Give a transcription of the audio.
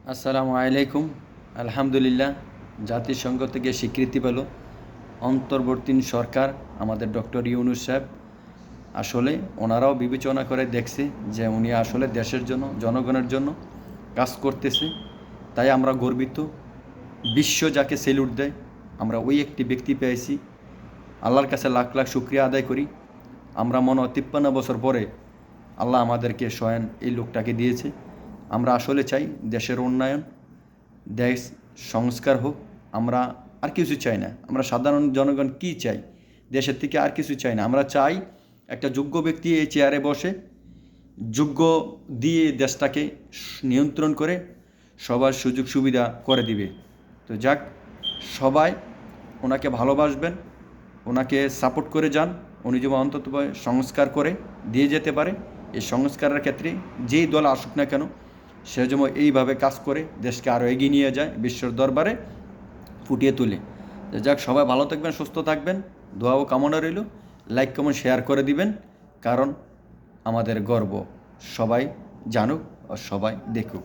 আসসালামু আলাইকুম। আলহামদুলিল্লাহ, জাতিসংঘ থেকে স্বীকৃতি পেল অন্তর্বর্তী সরকার আমাদের ডক্টর ইউনূস সাহেব। আসলে ওনারাও বিবেচনা করে দেখছে যে উনি আসলে দেশের জন্য, জনগণের জন্য কাজ করতেছে। তাই আমরা গর্বিত। বিশ্ব যাকে সেলুট দেয়, আমরা ওই একটি ব্যক্তি পেয়েছি। আল্লাহর কাছে লাখ লাখ শুক্রিয়া আদায় করি। আমরা মনে হয় 53 বছর পরে আল্লাহ আমাদেরকে স্বয়ং এই লোকটাকে দিয়েছে। আমরা আসলে চাই দেশের উন্নয়ন, দেশ সংস্কার হোক। আমরা আর কিছু চাই না। আমরা সাধারণ জনগণ কী চাই? দেশের থেকে আর কিছু চাই না। আমরা চাই একটা যোগ্য ব্যক্তি এই চেয়ারে বসে যোগ্য দিয়ে দেশটাকে নিয়ন্ত্রণ করে সবার সুযোগ সুবিধা করে দিবে। তো যাক, সবাই ওনাকে ভালোবাসবেন, ওনাকে সাপোর্ট করে যান। উনি যেমন অন্তত সংস্কার করে দিয়ে যেতে পারে। এই সংস্কারের ক্ষেত্রে যেই দল আসুক না কেন, সে যেন এইভাবে কাজ করে দেশকে আরও এগিয়ে নিয়ে যায়, বিশ্বের দরবারে ফুটিয়ে তুলে। যাক, সবাই ভালো থাকবেন, সুস্থ থাকবেন, দোয়া ও কামনা রইল। লাইক কমেন্ট শেয়ার করে দিবেন, কারণ আমাদের গর্ব সবাই জানুক ও সবাই দেখুক।